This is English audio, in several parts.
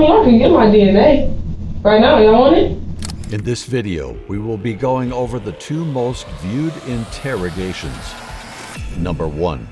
mean, I can get my DNA. Right now, y'all want it? In this video, we will be going over the two most viewed interrogations. Number 1,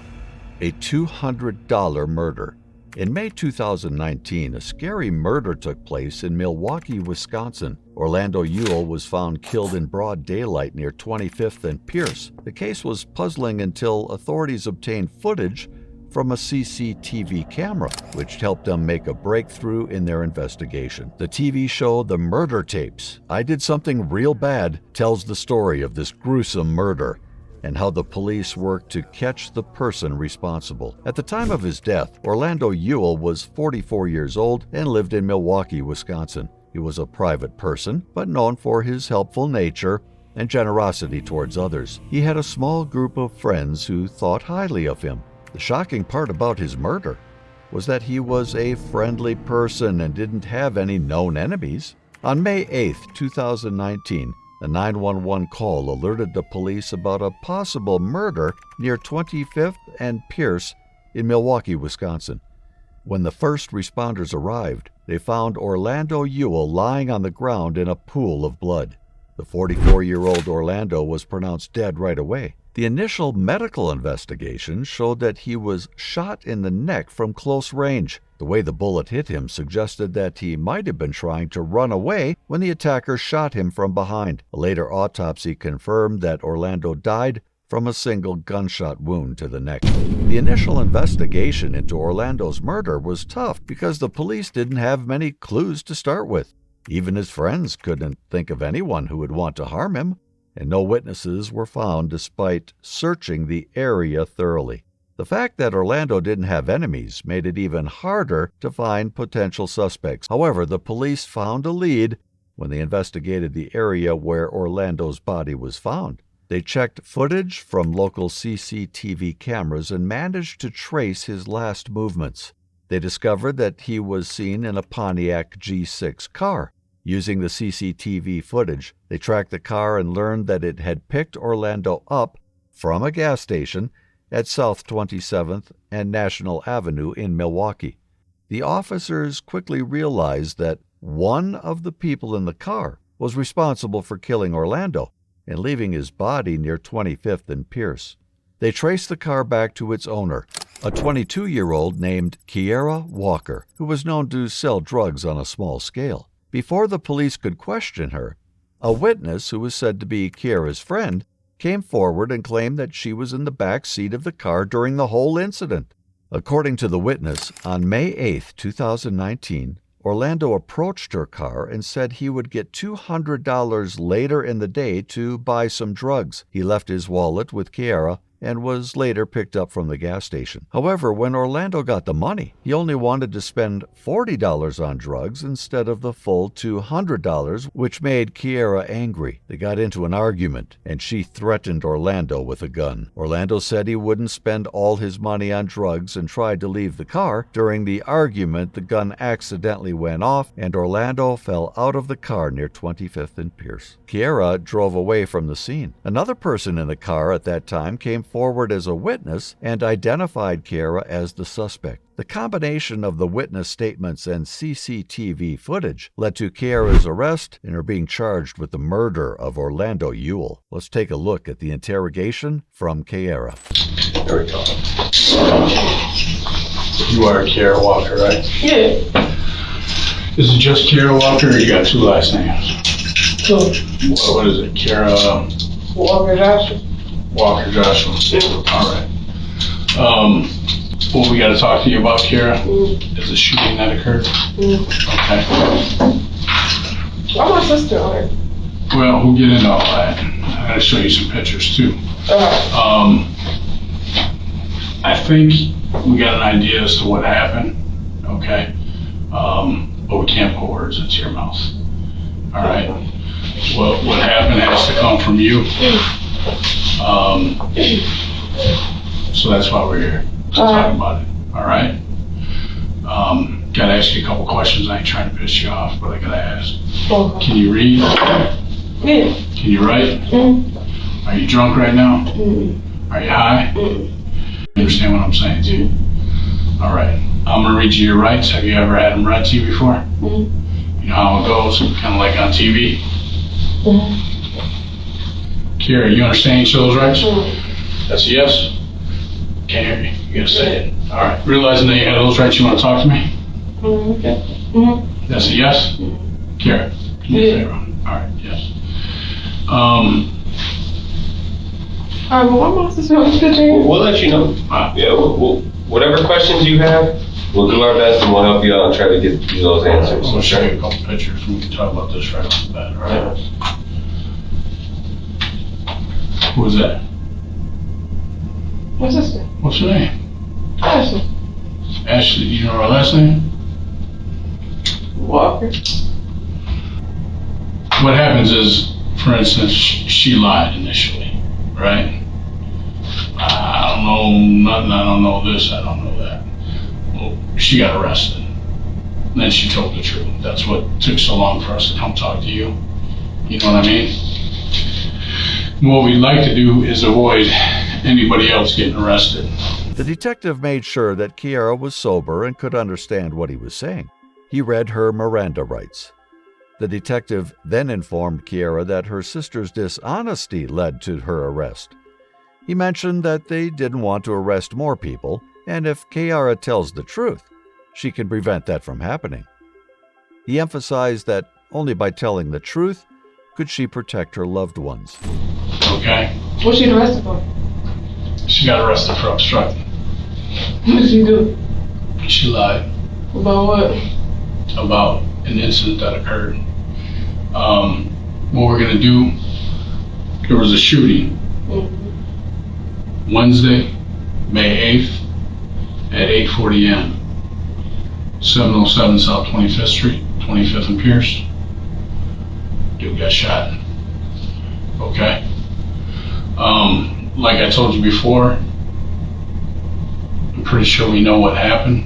a $200 murder. In May 2019, a scary murder took place in Milwaukee, Wisconsin. Orlando Euell was found killed in broad daylight near 25th and Pierce. The case was puzzling until authorities obtained footage from a CCTV camera, which helped them make a breakthrough in their investigation. The TV show The Murder Tapes, I Did Something Real Bad, tells the story of this gruesome murder and how the police worked to catch the person responsible. At the time of his death, Orlando Euell was 44 years old and lived in Milwaukee, Wisconsin. He was a private person, but known for his helpful nature and generosity towards others. He had a small group of friends who thought highly of him. The shocking part about his murder was that he was a friendly person and didn't have any known enemies. On May 8, 2019, a 911 call alerted the police about a possible murder near 25th and Pierce in Milwaukee, Wisconsin. When the first responders arrived, they found Orlando Euell lying on the ground in a pool of blood. The 44-year-old Orlando was pronounced dead right away. The initial medical investigation showed that he was shot in the neck from close range. The way the bullet hit him suggested that he might have been trying to run away when the attacker shot him from behind. A later autopsy confirmed that Orlando died from a single gunshot wound to the neck. The initial investigation into Orlando's murder was tough because the police didn't have many clues to start with. Even his friends couldn't think of anyone who would want to harm him, and no witnesses were found despite searching the area thoroughly. The fact that Orlando didn't have enemies made it even harder to find potential suspects. However, the police found a lead when they investigated the area where Orlando's body was found. They checked footage from local CCTV cameras and managed to trace his last movements. They discovered that he was seen in a Pontiac G6 car. Using the CCTV footage, they tracked the car and learned that it had picked Orlando up from a gas station at South 27th and National Avenue in Milwaukee. The officers quickly realized that one of the people in the car was responsible for killing Orlando and leaving his body near 25th and Pierce. They traced the car back to its owner, a 22-year-old named Kiera Walker, who was known to sell drugs on a small scale. Before the police could question her, a witness who was said to be Kiera's friend came forward and claimed that she was in the back seat of the car during the whole incident. According to the witness, on May 8, 2019, Orlando approached her car and said he would get $200 later in the day to buy some drugs. He left his wallet with Kiera and was later picked up from the gas station. However, when Orlando got the money, he only wanted to spend $40 on drugs instead of the full $200, which made Kiera angry. They got into an argument, and she threatened Orlando with a gun. Orlando said he wouldn't spend all his money on drugs and tried to leave the car. During the argument, the gun accidentally went off, and Orlando fell out of the car near 25th and Pierce. Kiera drove away from the scene. Another person in the car at that time came forward as a witness and identified Kiera as the suspect. The combination of the witness statements and CCTV footage led to Kiera's arrest and her being charged with the murder of Orlando Euell. Let's take a look at the interrogation from Kiera. There we go. You are Kiera Walker, right? Yeah. Is it just Kiera Walker or you got two last names? Two. What is it? Kiera Walker Joshua. Walker Joshua. Yeah. All right. What we got to talk to you about, Kiera, is the shooting that occurred. Okay. Why my sister on it? Well, we'll get into all that. I got to show you some pictures too. I think we got an idea as to what happened. Okay. But we can't put words into your mouth. All right. What happened has to come from you. So that's why we're here to talk about it. All right. Gotta ask you a couple questions. I ain't trying to piss you off, but I gotta ask. Can you read? Yeah. Can you write? Are you drunk right now? Are you high? You understand what I'm saying to you? All right. I'm gonna read you your rights. Have you ever had them read to you before? Mm-hmm. You know how it goes, kind of like on TV. Mm-hmm. Kira, you understand each of those rights? Mm-hmm. That's a yes? Can't hear you. You gotta say it. All right. Realizing that you have those rights, you want to talk to me? Mm-hmm. Okay. Mm-hmm. That's a yes? Mm-hmm. Kira, can you say it wrong? All right, yes. All right, well, I'm supposed to show this picture here. We'll let you know. Yeah, we'll, whatever questions you have, we'll do our best and we'll help you out and try to get you those answers. I'm gonna show you a couple pictures and we can talk about this right off the bat, all right? Who is that? My sister. What's her name? Ashley. Ashley, you know her last name? Walker. What happens is, for instance, she lied initially, right? I don't know nothing, I don't know this, I don't know that. Well, she got arrested. And then she told the truth. That's what took so long for us to come talk to you. You know what I mean? What we'd like to do is avoid anybody else getting arrested. The detective made sure that Kiara was sober and could understand what he was saying. He read her Miranda rights. The detective then informed Kiara that her sister's dishonesty led to her arrest. He mentioned that they didn't want to arrest more people, and if Kiara tells the truth, she can prevent that from happening. He emphasized that only by telling the truth could she protect her loved ones. Okay? What's she arrested for? She got arrested for obstructing. What did she do? She lied About what? about an incident that occurred. What we're gonna do, there was a shooting Mm-hmm. Wednesday, May 8th at 8:40 a.m. 707 South 25th Street, 25th and Pierce. Dude got shot. Okay? Like I told you before, I'm pretty sure we know what happened.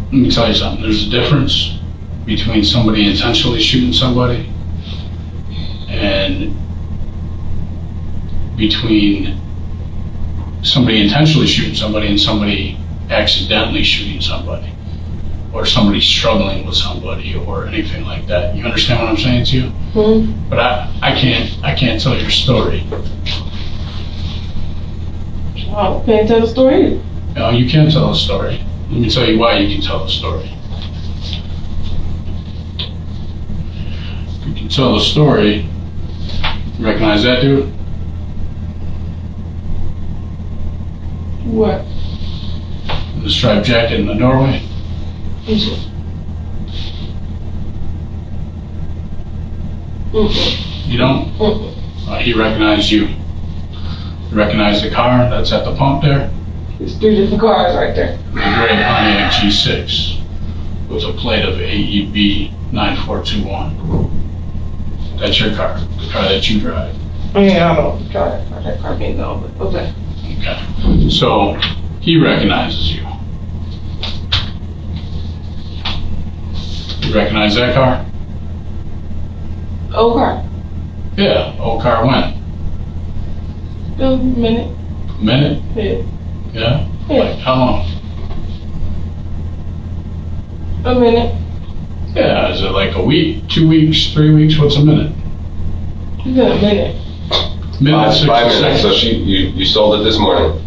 Let me tell you something. There's a difference between somebody intentionally shooting somebody and between somebody intentionally shooting somebody and somebody accidentally shooting somebody, or somebody struggling with somebody or anything like that. You understand what I'm saying to you? Mm-hmm. But I can't tell your story. Oh, can't tell the story. No, you can't tell the story. Let me tell you why you can tell the story. You can tell the story. You recognize that dude? What? The striped jacket in the doorway? Mm-hmm. You don't? Mm-hmm. He recognized you. You recognize the car that's at the pump there? There's 3 different cars right there. The gray Pontiac G6 with a plate of AEB 9421. That's your car, the car that you drive. I mean, I don't drive that car being gone, but okay. Okay. So he recognizes you. You recognize that car? Old car. Yeah, old car when? A minute. A minute? Yeah. Yeah? Yeah. Like how long? A minute. Yeah, is it like a week, 2 weeks, 3 weeks? What's a minute? It's been a minute. Minute, 5 60 minutes. So seconds. you sold it this morning.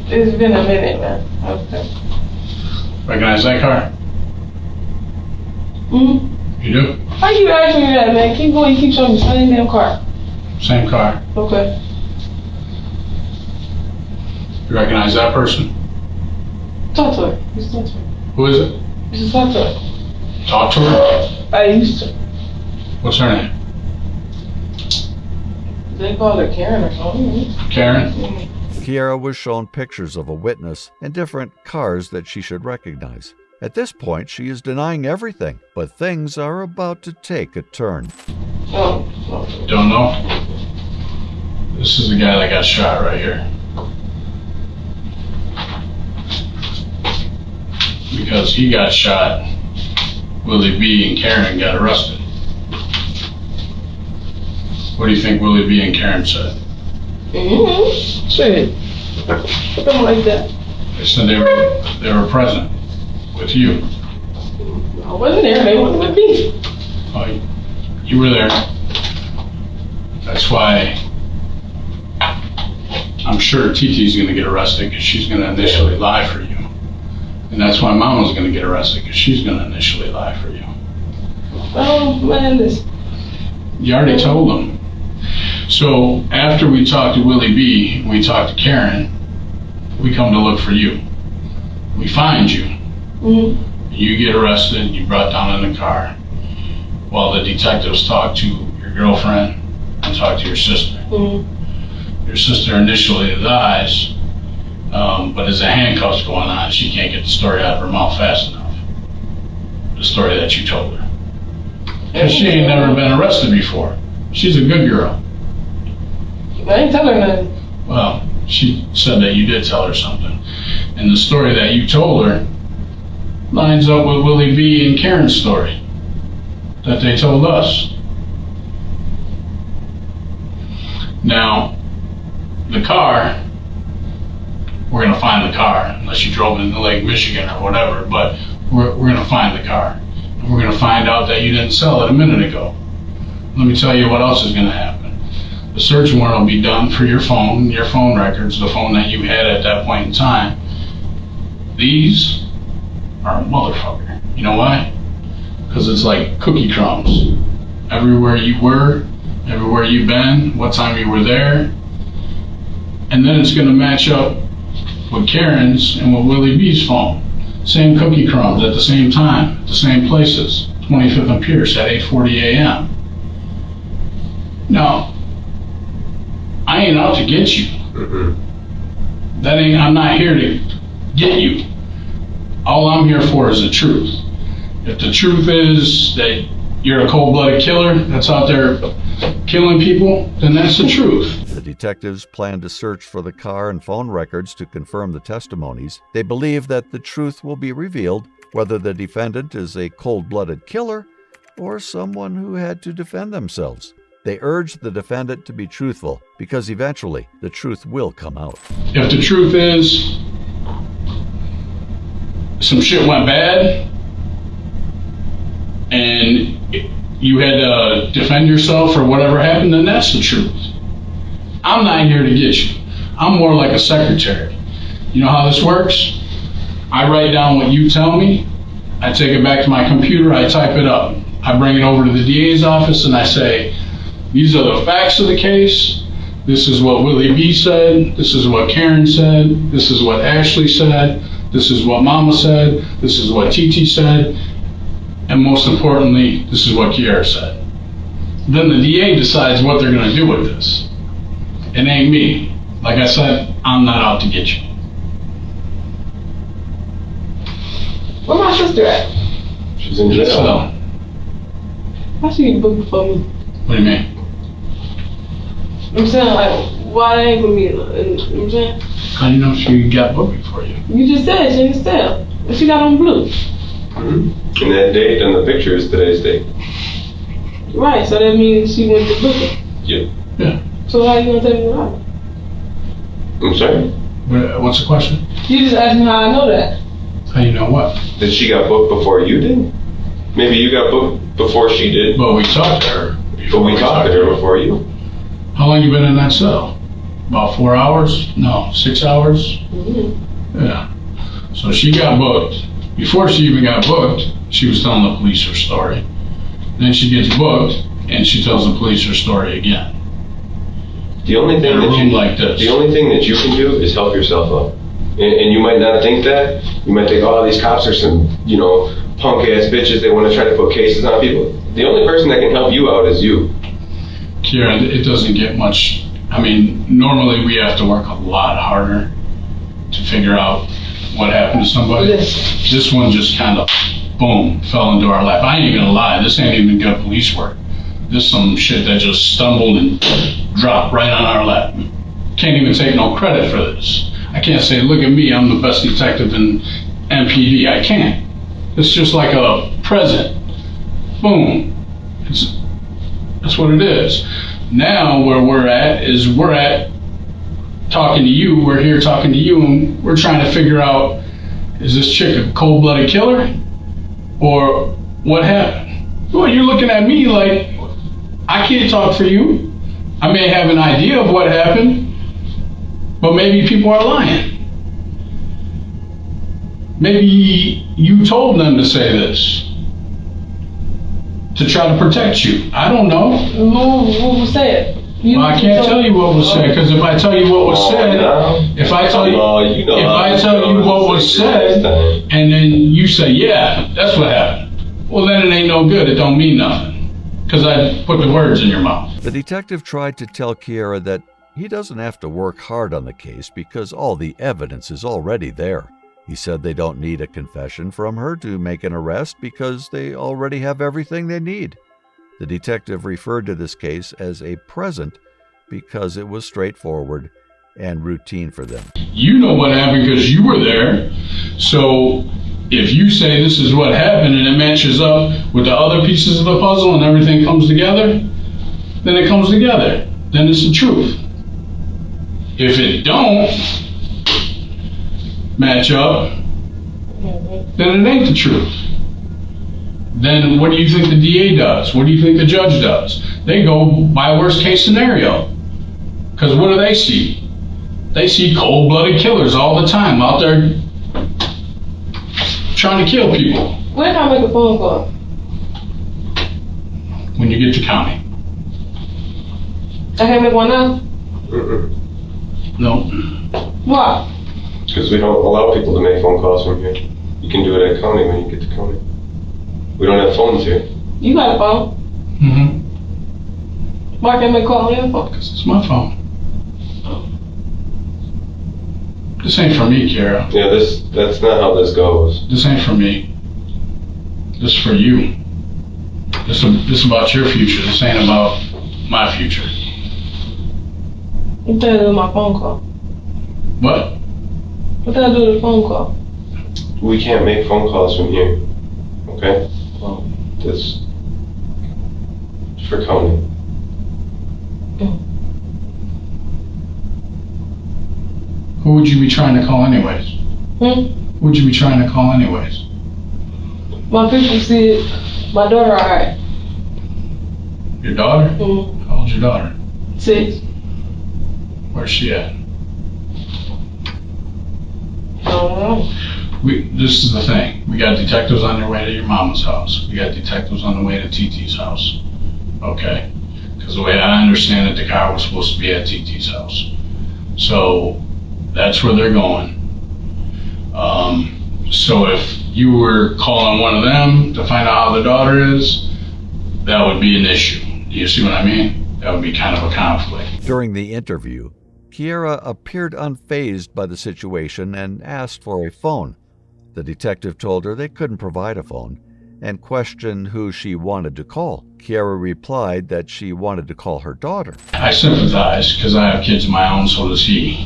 It's been a minute, man. Okay. Recognize that car? Mm-hmm. You do? Why you asking me that, man? Keep going, keep showing me the same damn car. Same car. Okay. You recognize that person? Talk to her. Just talk to her. Who is it? Just talk to her. Talk to her? I used to. What's her name? They call her Karen or something. Karen? Mm-hmm. Kiara was shown pictures of a witness and different cars that she should recognize. At this point, she is denying everything, but things are about to take a turn. Oh. Don't know? This is the guy that got shot right here. Because he got shot, Willie B and Karen got arrested. What do you think Willie B and Karen said? Mm-hmm. Shit. Something like that. They said they were present. with you. I wasn't there. They wasn't with me. Oh, you were there. That's why I'm sure TT's going to get arrested because she's going to initially lie for you. And that's why Mama's going to get arrested because she's going to initially lie for you. Oh, man, this. You already told them. So after we talked to Willie B, we talked to Karen, we come to look for you. We find you. Mm-hmm. You get arrested, you brought down in the car while the detectives talk to your girlfriend and talk to your sister. Mm-hmm. Your sister initially lies, but as the handcuffs going on, she can't get the story out of her mouth fast enough. The story that you told her. Because she ain't never been arrested before. She's a good girl. I ain't tell her nothing. Well, she said that you did tell her something. And the story that you told her lines up with Willie B and Karen's story that they told us. Now, the car, we're going to find the car, unless you drove it into Lake Michigan or whatever, but we're going to find the car. And we're going to find out that you didn't sell it a minute ago. Let me tell you what else is going to happen. The search warrant will be done for your phone records, the phone that you had at that point in time. These are a motherfucker. You know why? Because it's like cookie crumbs. Everywhere you were, everywhere you've been, what time you were there. And then it's going to match up with Karen's and with Willie B's phone. Same cookie crumbs at the same time, at the same places. 25th and Pierce at 8:40 a.m. Now, I ain't out to get you. Mm-hmm. I'm not here to get you. All I'm here for is the truth. If the truth is that you're a cold-blooded killer that's out there killing people, then that's the truth. The detectives plan to search for the car and phone records to confirm the testimonies. They believe that the truth will be revealed, whether the defendant is a cold-blooded killer or someone who had to defend themselves. They urge the defendant to be truthful because eventually the truth will come out. If the truth is some shit went bad and you had to defend yourself or whatever happened, then that's the truth. I'm not here to get you. I'm more like a secretary. You know how this works? I write down what you tell me, I take it back to my computer, I type it up. I bring it over to the DA's office and I say, these are the facts of the case. This is what Willie B said. This is what Karen said. This is what Ashley said. This is what Mama said. This is what TT said. And most importantly, this is what Kiara said. Then the DA decides what they're going to do with this. It ain't me. Like I said, I'm not out to get you. Where my sister at? She's in jail. So, Why she get booked before me? what do you mean? I'm saying, like, why they ain't with me? You know what I'm saying? How do you know she got booked before you? You just said she didn't sell. But she got on blue. Mm-hmm. And that date on the picture is today's date. Right, so that means she went to book it. Yeah. Yeah. So how you gonna tell me what happened? I'm sorry? What's the question? You just asked me how I know that. How you know what? That she got booked before you did? Maybe you got booked before she did, But we talked to her. but we talked to her before you. How long you been in that cell? About 4 hours? No, 6 hours? Mm-hmm. Yeah. So she got booked. Before she even got booked, she was telling the police her story. Then she gets booked, and she tells the police her story again. The only thing In a that room like this. The only thing that you can do is help yourself up. And you might not think that. You might think, oh, these cops are some, punk ass bitches. They want to try to put cases on people. The only person that can help you out is you. Kieran, it doesn't get much. I mean, normally we have to work a lot harder to figure out what happened to somebody. Yes. This one just kind of, boom, fell into our lap. I ain't even gonna lie, this ain't even good police work. This some shit that just stumbled and dropped right on our lap. Can't even take no credit for this. I can't say, look at me, I'm the best detective in MPD. I can't. It's just like a present. Boom. That's what it is. Now where we're at is talking to you. We're here talking to you, and we're trying to figure out Is this chick a cold-blooded killer? Or what happened? Well, you're looking at me like I can't talk for you. I may have an idea of what happened, but maybe people are lying. Maybe you told them to say this to try to protect you. I don't know. What was said? Well, I can't tell you what was said, because if I tell you what was said, if I tell you what was said, and then you say, yeah, that's what happened, well, then it ain't no good. It don't mean nothing, because I put the words in your mouth. The detective tried to tell Kiera that he doesn't have to work hard on the case because all the evidence is already there. He said they don't need a confession from her to make an arrest because they already have everything they need. The detective referred to this case as a present because it was straightforward and routine for them. You know what happened because you were there. So if you say this is what happened and it matches up with the other pieces of the puzzle and everything comes together, then it comes together. Then it's the truth. If it don't match up, then it ain't the truth. Then what do you think the DA does? What do you think the judge does? They go by worst case scenario. Because what do they see? They see cold-blooded killers all the time out there trying to kill people. When can I make a phone call? When you get to county. I can't make one now? No. Why? Because we don't allow people to make phone calls from here. You can do it at county when you get to county. We don't have phones here. You got a phone? Mm-hmm. Why can't I make a call on your phone? Because it's my phone. This ain't for me, Kiera. Yeah, that's not how this goes. This ain't for me. This is for you. This is about your future. This ain't about my future. What the hell do with my phone call? What? What the hell do with the phone call? We can't make phone calls from here. Okay? Oh. This is for county. Who would you be trying to call anyways? Hmm? Who would you be trying to call anyways? My people see my daughter alright. Your daughter? Mm-hmm. How old's your daughter? 6. Where's she at? I don't know. This is the thing. We got detectives on their way to your mama's house. We got detectives on the way to TT's house. Okay? Because the way I understand it, the car was supposed to be at TT's house. So that's where they're going. So if you were calling one of them to find out how the daughter is, that would be an issue. Do you see what I mean? That would be kind of a conflict. During the interview, Kiera appeared unfazed by the situation and asked for a phone. The detective told her they couldn't provide a phone and questioned who she wanted to call. Kiera replied that she wanted to call her daughter. I sympathize because I have kids of my own, so does he.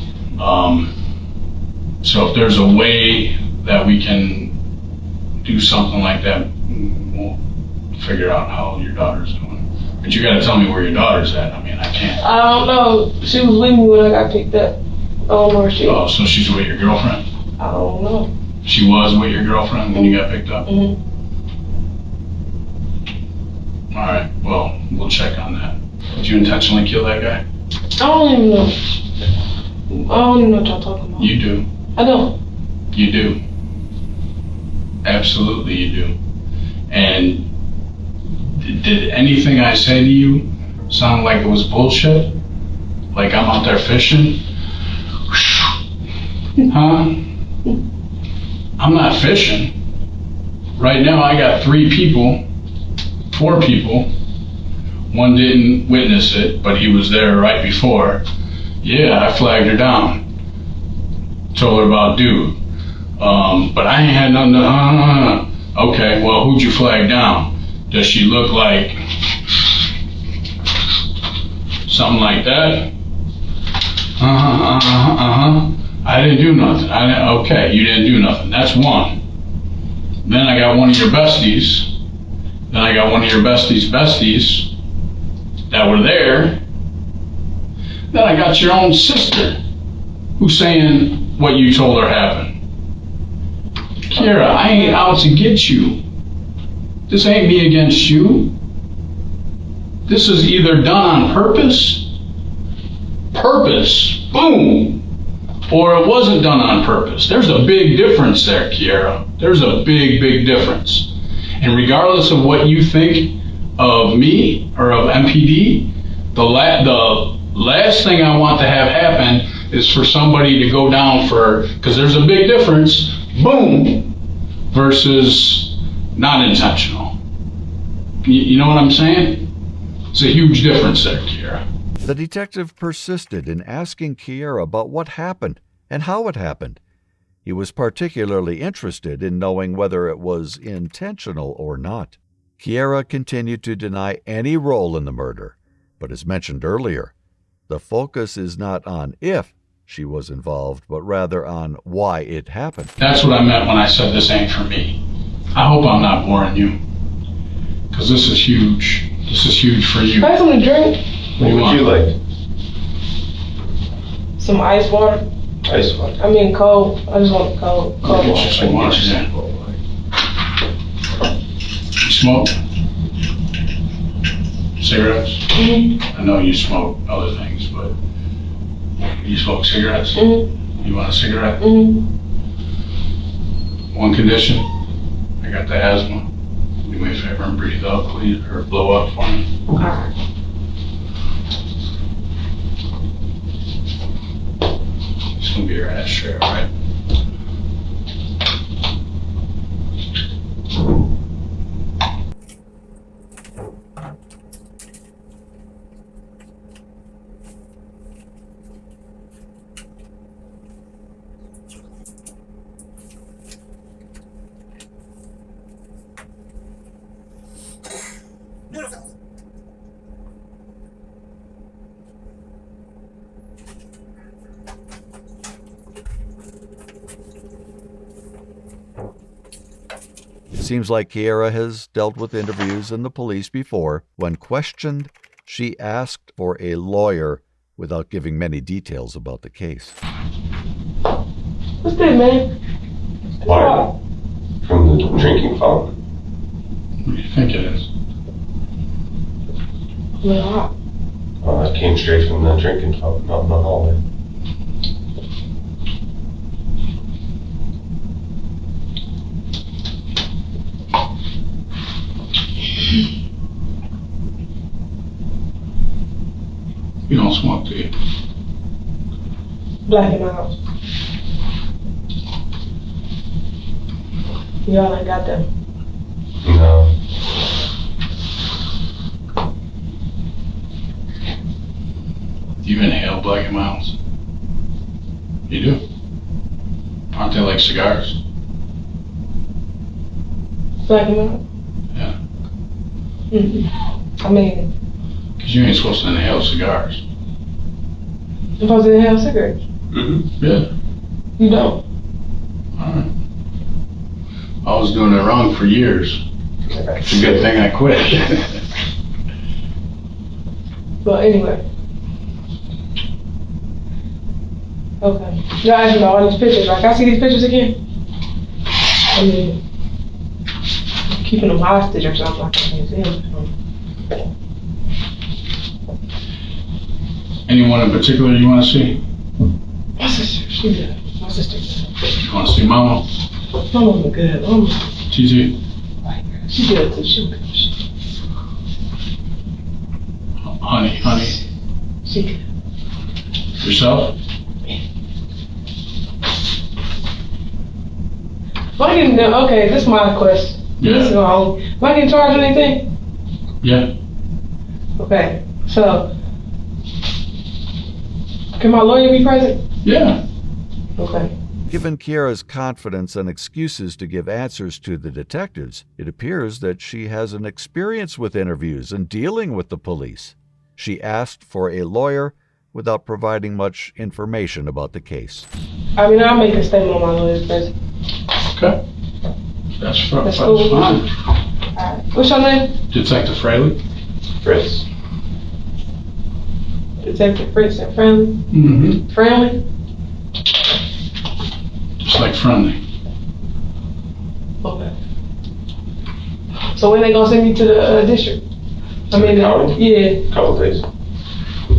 So if there's a way that we can do something like that, we'll figure out how your daughter's doing. But you gotta tell me where your daughter's at. I mean, I can't. I don't know. She was with me when I got picked up. I don't know where she is. Oh, so she's with your girlfriend? I don't know. She was with your girlfriend when you got picked up? Mm-hmm. All right, well, we'll check on that. Did you intentionally kill that guy? I don't even know. I don't even know what y'all talking about. You do. I don't. You do. Absolutely you do. And did anything I say to you sound like it was bullshit? Like I'm out there fishing? Huh? I'm not fishing. Right now I got 4 people. One didn't witness it, but he was there right before. Yeah, I flagged her down. Told her about dude. But I ain't had nothing to, Okay, well, who'd you flag down? Does she look like something like that? I didn't do nothing. Okay, you didn't do nothing. That's one. Then I got one of your besties. Then I got one of your besties' that were there. Then I got your own sister who's saying what you told her happened. Kiera, I ain't out to get you. This ain't me against you. This is either done on purpose, boom, or it wasn't done on purpose. There's a big difference there, Kiera. There's a big, big difference. And regardless of what you think of me or of MPD, the last thing I want to have happen is for somebody to go down for, because there's a big difference, boom, versus not intentional. You know what I'm saying? It's a huge difference there, Kiera. The detective persisted in asking Kiera about what happened and how it happened. He was particularly interested in knowing whether it was intentional or not. Kiera continued to deny any role in the murder, but as mentioned earlier, the focus is not on if she was involved, but rather on why it happened. That's what I meant when I said this ain't for me. I hope I'm not boring you, because this is huge. This is huge for you. Can I have something to drink? What would you like? Some ice water. Ice water. I mean cold. I just want cold Get you water. some water, yeah. You smoke? Cigarettes? Mm-hmm. I know you smoke other things, but you smoke cigarettes? Mm-hmm. You want a cigarette? Mm-hmm. One condition, I got the asthma. Do me a favor and breathe out, please, or blow up for me. Alright. It's gonna be your ashtray, all right? It seems like Kiera has dealt with interviews and the police before. When questioned, she asked for a lawyer without giving many details about the case. What's that, man? Water from the drinking fountain. What do you think it is? A little hot. It came straight from the drinking fountain out in the hallway. You don't smoke, do you? Black in my house. Y'all ain't got them. No. Do you inhale black and milds? You do? Aren't they like cigars? Black in my house? Yeah. Mm-hmm. I mean, Because you ain't supposed to inhale cigars. I'm supposed to inhale cigarettes. Mm-hmm. Yeah. You don't. Alright. I was doing it wrong for years. It's a good thing I quit. But anyway. Okay. Y'all asking about all these pictures. Like, I see these pictures again. I mean, keeping them hostage or something. I can't see them. Anyone in particular you want to see? My sister, she good. My sister good. You want to see Mama? My mama good. Mama, TT? she good too. She good. Honey? She good. Yourself? Am I getting, okay, this is my question. Yeah. This is my own. Am I getting charged with anything? Yeah. Okay, so, can my lawyer be present? Yeah. Okay. Given Kiera's confidence and excuses to give answers to the detectives, it appears that she has an experience with interviews and dealing with the police. She asked for a lawyer without providing much information about the case. I mean, I'll make a statement on my lawyer's present. Okay. That's cool. fine. Alright. What's your name? Detective Fraley? Fritz. Detective Fritz and Friendly? Mm-hmm. Friendly? Just like friendly. So when they gonna send me to the district? County? Yeah. Couple days.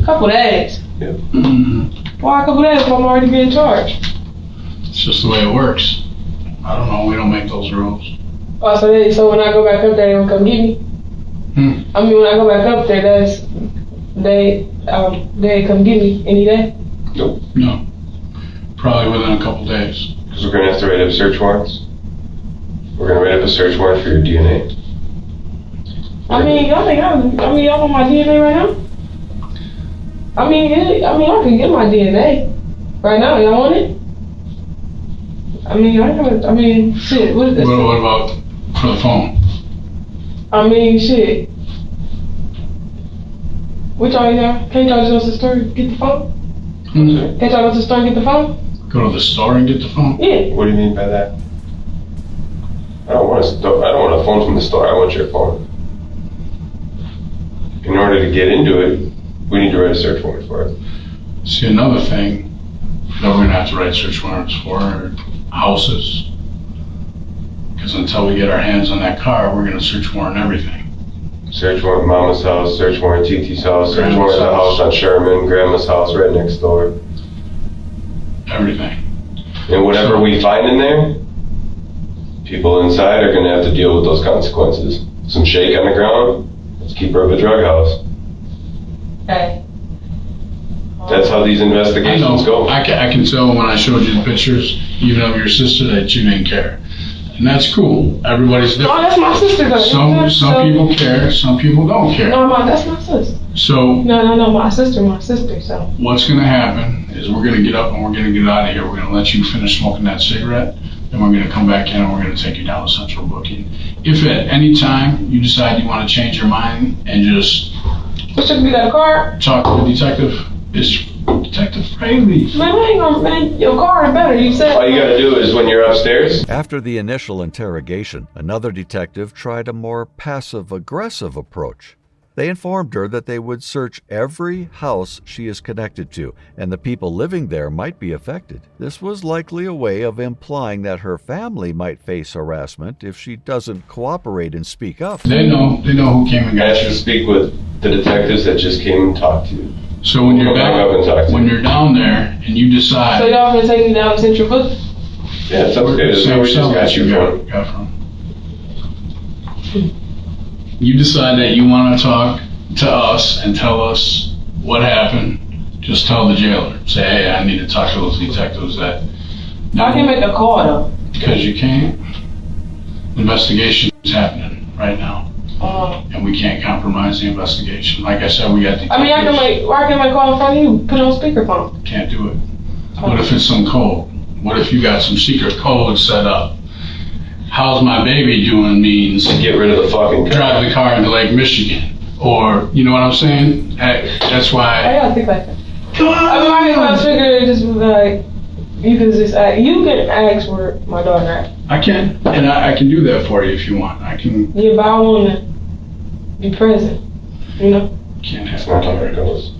Couple days. Yeah. Why a couple days if I'm already being charged? It's just the way it works. I don't know, we don't make those rules. Oh, so when I go back up there, they don't come get me? I mean, when I go back up there, they come get me any day? Nope. No. Probably within a couple days. Because we're gonna have to write up search warrants. We're gonna write up a search warrant for your DNA. I mean, y'all want my DNA right now? I mean, I can get my DNA right now. Y'all want it? Shit. What is this? What about for the phone? Shit. What y'all here? Can't y'all just go to the store and get the phone? Can't y'all go to the store and get the phone? Go to the store and get the phone? Yeah. What do you mean by that? I don't want a phone from the store. I want your phone. In order to get into it, we need to write a search warrant for it. See, another thing that we're gonna have to write search warrants for are houses. Because until we get our hands on that car, we're gonna search warrant everything. Search warrant Mama's house, search warrant TT's house, search warrant the house on Sherman, Grandma's house right next door. Everything. And whatever we find in there, people inside are gonna have to deal with those consequences. Some shake on the ground, let's keep her of a drug house. Okay. That's how these investigations go. I can tell when I showed you the pictures, even of your sister, that you didn't care. And that's cool. Everybody's different. No, that's my sister though. Some people care, some people don't care. No, that's my sister. So No, my sister, so. what's gonna happen is we're gonna get up and we're gonna get out of here. We're gonna let you finish smoking that cigarette, then we're gonna come back in and we're gonna take you down to Central Booking. If at any time you decide you wanna change your mind and just What should we got a card? talk to the detective, it's Detective Fraley. Man, I ain't gonna, man, your card is better, you said. All you gotta do is when you're upstairs, After the initial interrogation, another detective tried a more passive-aggressive approach. They informed her that they would search every house she is connected to, and the people living there might be affected. This was likely a way of implying that her family might face harassment if she doesn't cooperate and speak up. They know who came and I got have you. to speak with the detectives that just came and talked to you. So when you're Come up and talk to when you. you're down there and you decide. So y'all gonna take me down to Central Booking? Yeah, it's upstairs. That's where we just got you from. got from. You decide that you want to talk to us and tell us what happened. Just tell the jailer. Say, hey, I need to talk to those detectives that. I can make a call though. Because you can't. Investigation is happening right now. And we can't compromise the investigation. Like I said, we got detectives. I can make call in front of you, put it on speakerphone. Can't do it. What if it's some code? What if you got some secret code set up? How's my baby doing means Get rid of the fucking car. drive the car into Lake Michigan. Or, you know what I'm saying? That's I why. gotta think like that. Come on! I figure just like, you can ask where my daughter at. I can, and I can do that for you if you want. I can. Yeah, but I wanna be present, you know? Can't That's have not how it goes.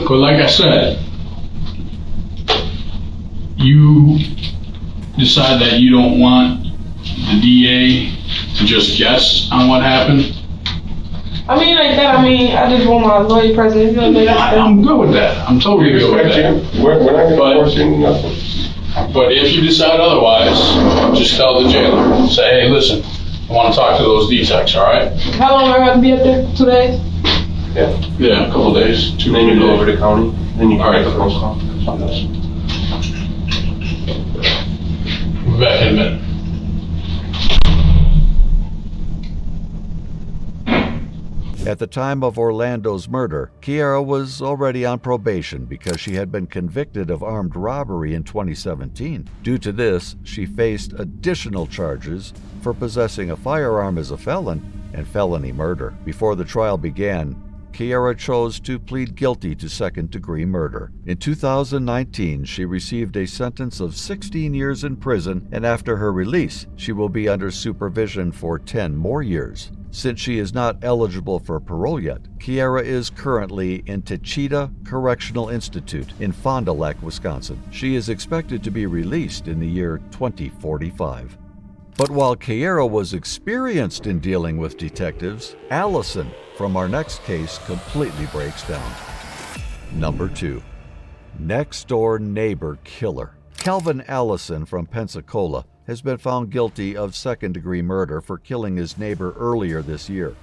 But like I said, you decide that you don't want the DA to just guess on what happened. I just want my lawyer present, you know what I mean? I'm good with that. I'm totally We good with respect that. you. We're not gonna But- force you into nothing. But if you decide otherwise, just tell the jailer. Say, hey, listen, I want to talk to those detectives, all right? How long do I have to be up there? 2 days? Yeah. Yeah, a couple days. And then you go over to county, then you All right. make a phone call. We'll be back in a minute. At the time of Orlando's murder, Kiara was already on probation because she had been convicted of armed robbery in 2017. Due to this, she faced additional charges for possessing a firearm as a felon and felony murder. Before the trial began, Kiara chose to plead guilty to second-degree murder. In 2019, she received a sentence of 16 years in prison, and after her release, she will be under supervision for 10 more years. Since she is not eligible for parole yet, Kiara is currently in Techeetah Correctional Institute in Fond du Lac, Wisconsin. She is expected to be released in the year 2045. But while Cairo was experienced in dealing with detectives, Allison from our next case completely breaks down. Number 2. Next-door neighbor killer. Calvin Allison from Pensacola has been found guilty of second-degree murder for killing his neighbor earlier this year.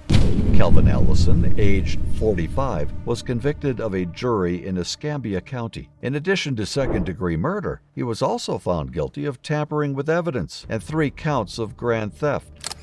Calvin Allison, aged 45, was convicted of a jury in Escambia County. In addition to second-degree murder, he was also found guilty of tampering with evidence and 3 counts of grand theft.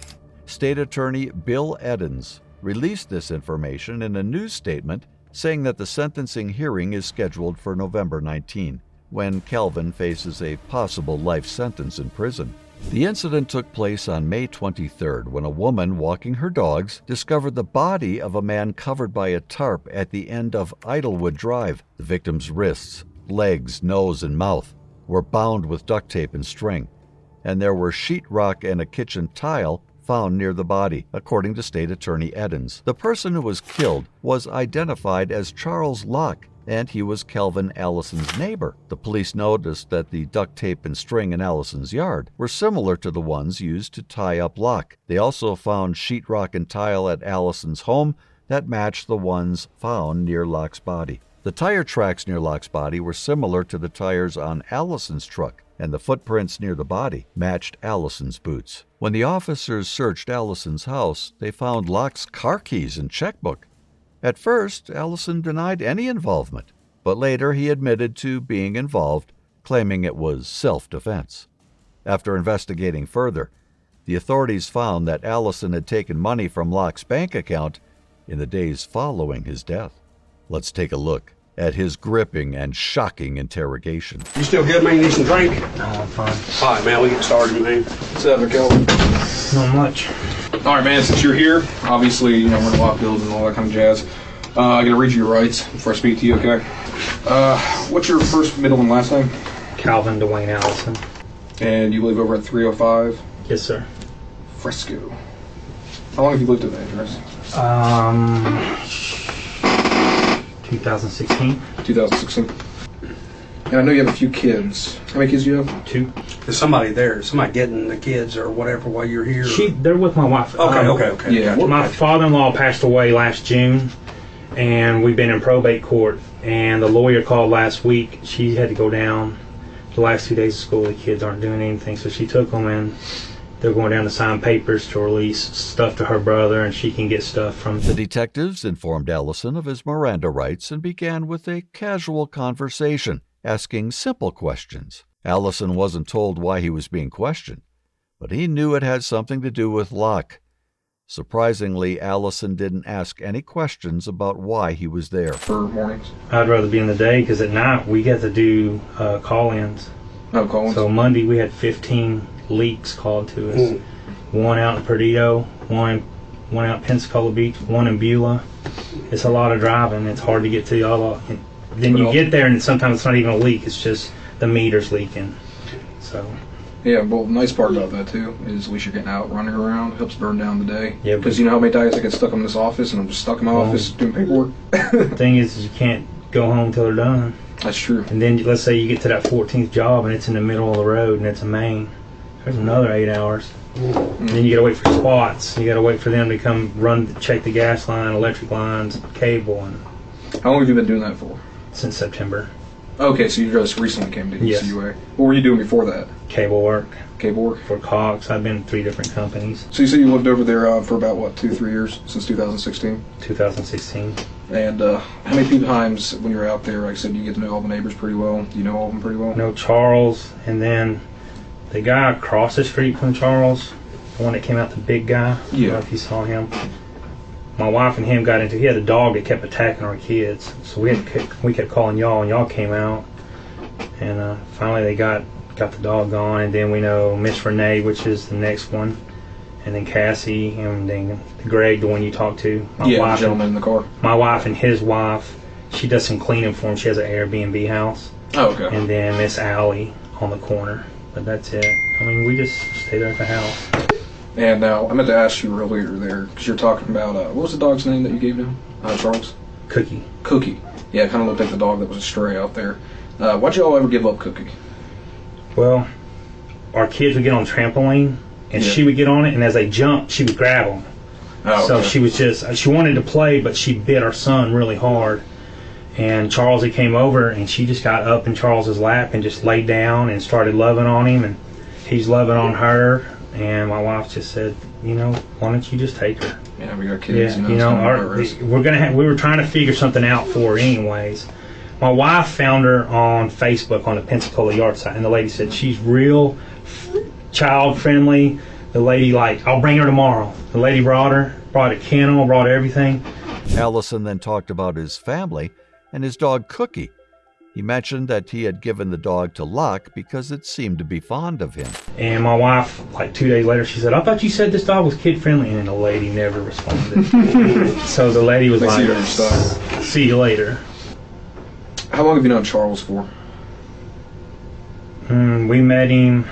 State Attorney Bill Edens released this information in a news statement saying that the sentencing hearing is scheduled for November 19, when Calvin faces a possible life sentence in prison. The incident took place on May 23rd when a woman walking her dogs discovered the body of a man covered by a tarp at the end of Idlewood Drive. The victim's wrists, legs, nose, and mouth were bound with duct tape and string, and there were sheetrock and a kitchen tile found near the body, according to State Attorney Edens. The person who was killed was identified as Charles Locke, and he was Calvin Allison's neighbor. The police noticed that the duct tape and string in Allison's yard were similar to the ones used to tie up Locke. They also found sheetrock and tile at Allison's home that matched the ones found near Locke's body. The tire tracks near Locke's body were similar to the tires on Allison's truck, and the footprints near the body matched Allison's boots. When the officers searched Allison's house, they found Locke's car keys and checkbook. At first, Allison denied any involvement, but later he admitted to being involved, claiming it was self-defense. After investigating further, the authorities found that Allison had taken money from Locke's bank account in the days following his death. Let's take a look at his gripping and shocking interrogation. You still good, man? You need some drink? I'm fine. All right, man, we get started, man. What's up, Kelvin? Not much. All right, man, since you're here, obviously, you know, we're in law fields and all that kind of jazz. I gotta read you your rights before I speak to you, okay? What's your first, middle, and last name? Calvin Dwayne Allison. And you live over at 305 Yes, sir. Fresco. How long have you lived at that address? 2016. 2016. And I know you have a few kids. How many kids do you have? 2. There's somebody there, somebody getting the kids or whatever while you're here. They're with my wife. Okay. Yeah. My father-in-law passed away last June, and we've been in probate court. And the lawyer called last week. She had to go down the last 2 days of school. The kids aren't doing anything, so she took them, and they're going down to sign papers to release stuff to her brother, and she can get stuff from The detectives informed Allison of his Miranda rights and began with a casual conversation, asking simple questions. Allison wasn't told why he was being questioned, but he knew it had something to do with Locke. Surprisingly, Allison didn't ask any questions about why he was there. For mornings? I'd rather be in the day, because at night we get to do call-ins. No, Collins. So Monday we had 15 leaks called to us. One out in Perdido, one out in Pensacola Beach, one in Beulah. It's a lot of driving. It's hard to get to y'all. Then you get there and sometimes it's not even a leak. It's just the meter's leaking. So. Yeah, well, the nice part about that, too, is at least you're getting out, running around, helps burn down the day. Yeah, because you know how many days I get stuck in this office, and I'm just stuck in my office doing paperwork? The thing is you can't go home till they're done. That's true. And then let's say you get to that 14th job and it's in the middle of the road and it's a main. There's another 8 hours. And then you gotta wait for spots. You gotta wait for them to come check the gas line, electric lines, cable. And How long have you been doing that for? since September. Okay, so you just recently came to Yes. ECUA. What were you doing before that? Cable work Cable work? for Cox. I've been in 3 different companies. So you said you lived over there for about, what, 2-3 years, since 2016? 2016. And how many times when you're out there, like I said, you get to know all the neighbors pretty well? Do you know all of them pretty well? No, Charles, and then the guy across the street from Charles, the one that came out, the big guy. I don't know if you saw him. My wife and him got into. He had a dog that kept attacking our kids, so we kept calling y'all, and y'all came out, and finally they got the dog gone. And then we know Miss Renee, which is the next one, and then Cassie, and then Greg, the one you talked to. The gentleman in the car. My wife and his wife, she does some cleaning for him. She has an Airbnb house. Oh, okay. And then Miss Allie on the corner. But that's it. I mean, we just stay there at the house. And now, I meant to ask you earlier there, because you're talking about, what was the dog's name that you gave him? Charles? Cookie. Cookie. Yeah, it kind of looked like the dog that was a stray out there. Why'd y'all ever give up Cookie? Well, our kids would get on trampoline, and she would get on it, and as they jumped, she would grab them. Oh, So okay. she wanted to play, but she bit our son really hard. And Charles, he came over, and she just got up in Charles's lap and just laid down and started loving on him, and he's loving on her. And my wife just said, you know, why don't you just take her? Yeah, we got kids. Yeah, we were trying to figure something out for her anyways. My wife found her on Facebook on the Pensacola yard site, and the lady said she's real child friendly. The lady, like, I'll bring her tomorrow. The lady brought a kennel, brought everything. Allison then talked about his family and his dog Cookie. He mentioned that he had given the dog to Luck because it seemed to be fond of him. And my wife, like 2 days later, she said, I thought you said this dog was kid friendly, and the lady never responded. So the lady was like, see you later. How long have you known Charles for? We met him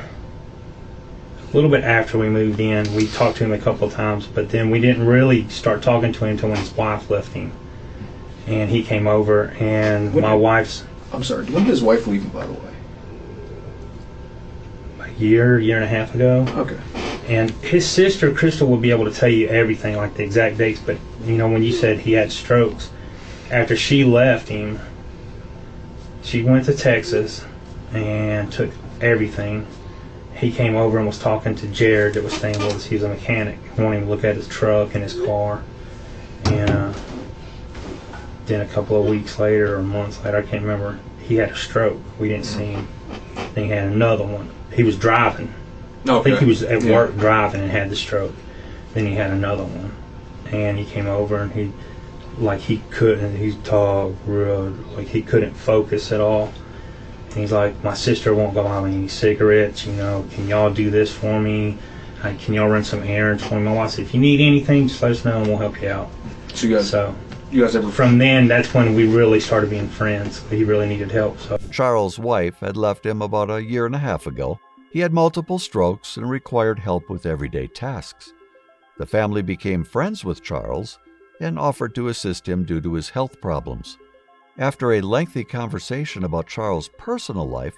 a little bit after we moved in. We talked to him a couple of times, but then we didn't really start talking to him until when his wife left him. And he came over, and my wife's... I'm sorry, when did his wife leave him, by the way? A year and a half ago. Okay. And his sister, Crystal, will be able to tell you everything, like the exact dates, but, you know, when you said he had strokes, after she left him, she went to Texas and took everything. He came over and was talking to Jared that was staying with us. He was a mechanic, wanting to look at his truck and his car. And then a couple of weeks later or months later, I can't remember, he had a stroke. We didn't see him. Then he had another one. He was driving. Okay. I think he was at work driving and had the stroke. Then he had another one. And he came over and he talked real, like he couldn't focus at all. And he's like, my sister won't go buy me any cigarettes, you know, can y'all do this for me? Can y'all run some errands for me? My wife said, if you need anything, just let us know and we'll help you out. So you guys ever... From then, that's when we really started being friends. He really needed help. So Charles' wife had left him about a year and a half ago. He had multiple strokes and required help with everyday tasks. The family became friends with Charles and offered to assist him due to his health problems. After a lengthy conversation about Charles' personal life,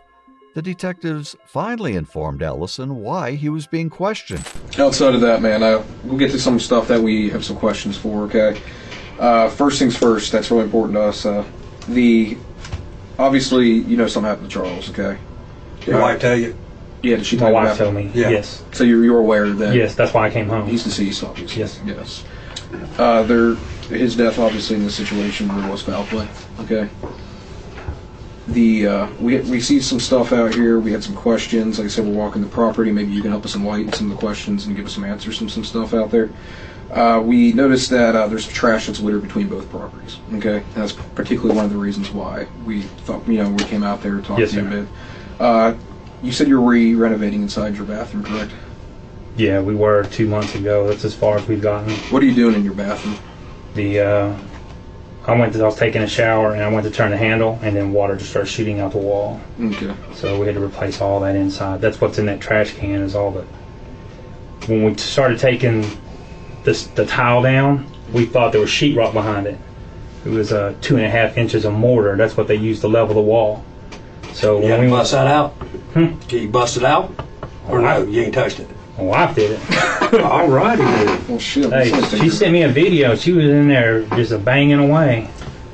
the detectives finally informed Allison why he was being questioned. Outside of that, man, we'll get to some stuff that we have some questions for, okay? First things first, that's really important to us. Obviously, you know something happened to Charles, okay? Did your wife tell you? Yeah, did she tell my you what wife told happened? me, Yeah. yes. So you're aware of that? Yes, that's why I came home. He's deceased, obviously. Yes. His death, obviously, in this situation, there was foul play, okay? We see some stuff out here. We had some questions. Like I said, we're walking the property. Maybe you can help us enlighten some of the questions and give us some answers from some stuff out there. We noticed that there's trash that's littered between both properties. Okay, and that's particularly one of the reasons why we thought, we came out there to talk to you a bit. You said you were re-renovating inside your bathroom, correct? Yeah, we were 2 months ago. That's as far as we've gotten. What are you doing in your bathroom? I was taking a shower and I went to turn the handle and then water just started shooting out the wall. Okay. So we had to replace all that inside. That's what's in that trash can is all that. When we started taking the tile down, we thought there was sheetrock behind it. It was 2.5 inches of mortar. That's what they used to level the wall. So You when had we to bust that out? Hmm? Can you bust it out? Or no, you ain't touched it? my wife did it. Alrighty then. Well, shit. Hey, she sent me a video. She was in there just banging away.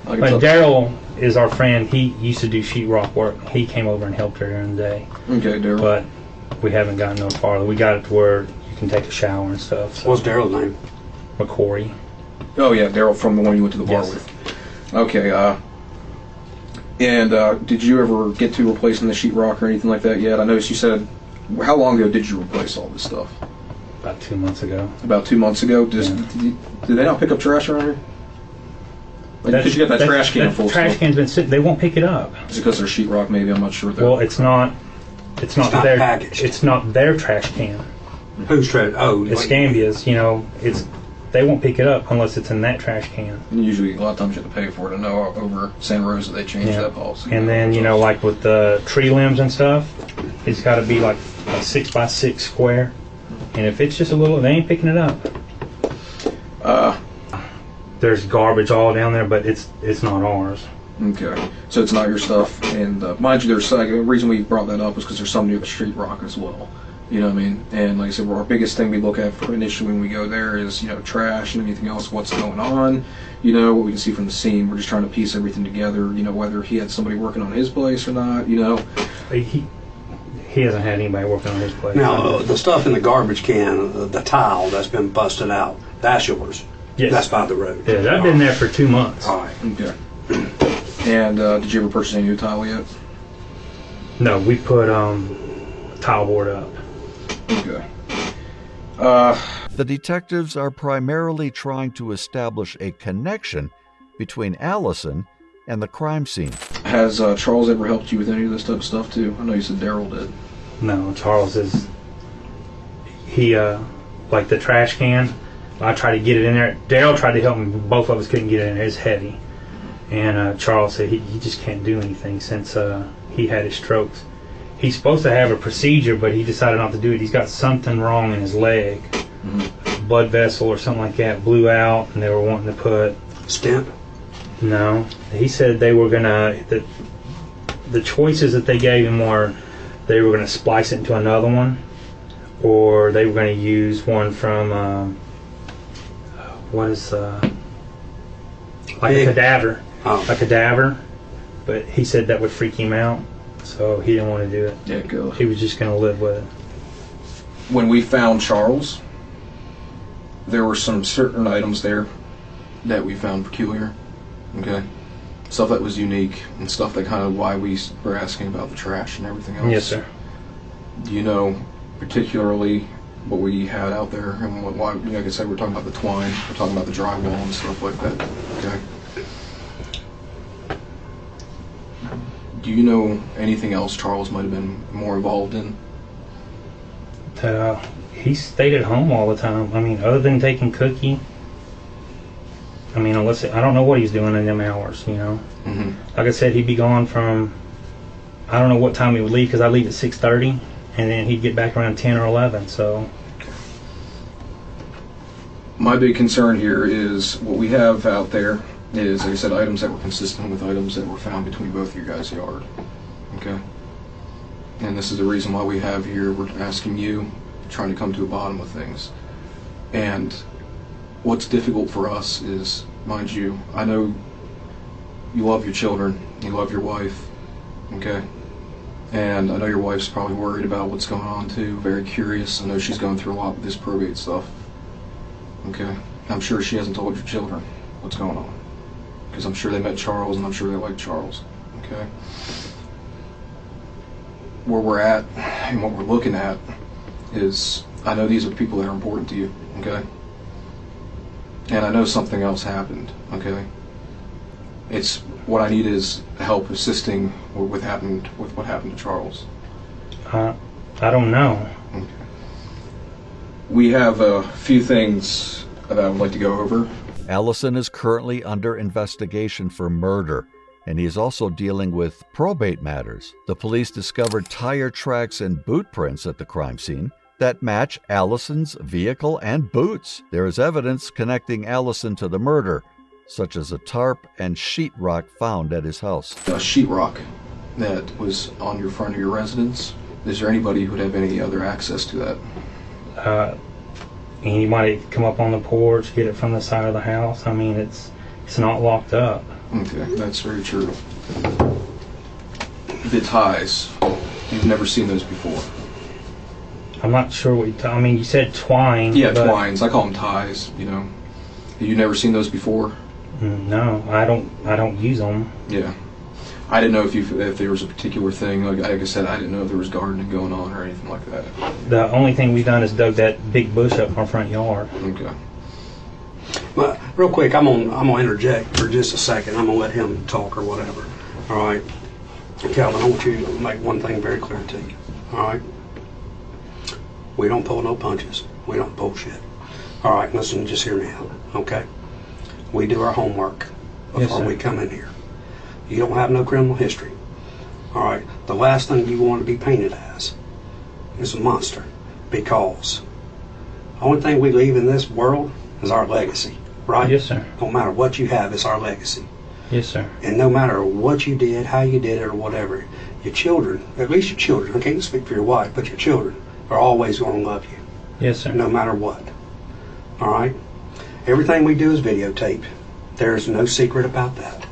But Daryl is our friend. He used to do sheetrock work. He came over and helped her during the day. Okay, Daryl. But we haven't gotten no farther. We got it to where you can take a shower and stuff. So. What's Daryl's name? McCory. Oh yeah, Daryl from the one you went to the bar Yes. with. Okay. And did you ever get to replacing the sheetrock or anything like that yet? I noticed you said, how long ago did you replace all this stuff? About 2 months ago. About 2 months ago. Did they not pick up trash around here? Because you got that trash can full. Trash can's been sitting. They won't pick it up. Is it because they're sheetrock? Maybe, I'm not sure. Well, it's not not their packaged. It's not their trash can. Who's trash? Oh, It's Gambia's. You know, they won't pick it up unless it's in that trash can. And usually, a lot of times you have to pay for it. I know over San Rosa they changed that policy. And then like with the tree limbs and stuff, it's got to be like a 6x6 square. And if it's just a little, they ain't picking it up. There's garbage all down there, but it's not ours. Okay, so it's not your stuff. And mind you, there's the reason we brought that up was because there's some near the sheetrock as well. You know what I mean? And like I said, our biggest thing we look at for initially when we go there is, trash and anything else, what's going on, what we can see from the scene. We're just trying to piece everything together, whether he had somebody working on his place or not, He hasn't had anybody working on his place. Now, the stuff in the garbage can, the tile that's been busted out, that's yours. Yes. That's by the road. Yeah, I've been there for 2 months. All right. Okay. And did you ever purchase any new tile yet? No, we put tile board up. Okay. The detectives are primarily trying to establish a connection between Allison and the crime scene. Has Charles ever helped you with any of this type of stuff too? I know you said Daryl did. No, Charles is. He like the trash can. I tried to get it in there. Daryl tried to help me. Both of us couldn't get it in there. It's heavy. And Charles said he just can't do anything since he had his strokes. He's supposed to have a procedure, but he decided not to do it. He's got something wrong in his leg. Mm-hmm. Blood vessel or something like that blew out, and they were wanting to put... Stent? No. He said they were going to... The choices that they gave him were they were going to splice it into another one, or they were going to use one from... what is... like a cadaver. Oh. A cadaver. But he said that would freak him out. So he didn't want to do it. Yeah, go. He was just going to live with it. When we found Charles, there were some certain items there that we found peculiar. Okay? Stuff that was unique and stuff that kind of why we were asking about the trash and everything else. Yes, sir. Do you know particularly what we had out there and why, like I said, we're talking about the twine, we're talking about the drywall and stuff like that. Okay? Do you know anything else Charles might have been more involved in? He stayed at home all the time. I mean, other than taking Cookie. I mean, unless I don't know what he's doing in them hours, Mm-hmm. Like I said, he'd be gone from, I don't know what time he would leave, because I leave at 6:30, and then he'd get back around 10 or 11, so. My big concern here is what we have out there is, like I said, items that were consistent with items that were found between both of your guys' yard. Okay? And this is the reason why we have here, we're asking you, trying to come to a bottom of things. And what's difficult for us is, mind you, I know you love your children, you love your wife, okay? And I know your wife's probably worried about what's going on too, very curious. I know she's going through a lot with this probate stuff. Okay? I'm sure she hasn't told your children what's going on. Because I'm sure they met Charles and I'm sure they like Charles. Okay? Where we're at and what we're looking at is, I know these are people that are important to you. Okay? And I know something else happened. Okay? It's what I need is help assisting with what happened to Charles. I don't know. Okay. We have a few things that I would like to go over. Allison is currently under investigation for murder, and he is also dealing with probate matters. The police discovered tire tracks and boot prints at the crime scene that match Allison's vehicle and boots. There is evidence connecting Allison to the murder, such as a tarp and sheetrock found at his house. A sheetrock that was on your front of your residence. Is there anybody who would have any other access to that? Anybody come up on the porch, get it from the side of the house. I mean, it's not locked up. Okay, that's very true. The ties, you've never seen those before. I'm not sure what I mean, you said twine. Yeah, twines. I call them ties. Have you never seen those before? No, I don't use them. Yeah. I didn't know if there was a particular thing. Like I said, I didn't know if there was gardening going on or anything like that. The only thing we've done is dug that big bush up in our front yard. Okay. Well, real quick, I'm gonna interject for just a second. I'm gonna let him talk or whatever. All right, Calvin, I want you to make one thing very clear to you. All right, we don't pull no punches. We don't bullshit. All right, listen, just hear me out, okay? We do our homework before we come in here. You don't have no criminal history. All right, the last thing you want to be painted as is a monster, because the only thing we leave in this world is our legacy, right? Yes, sir. No matter what you have, it's our legacy. Yes, sir. And no matter what you did, how you did it, or whatever, your children, at least your children, I can't speak for your wife, but your children, are always going to love you, Yes, sir. no matter what. All right? Everything we do is videotaped. There's no secret about that.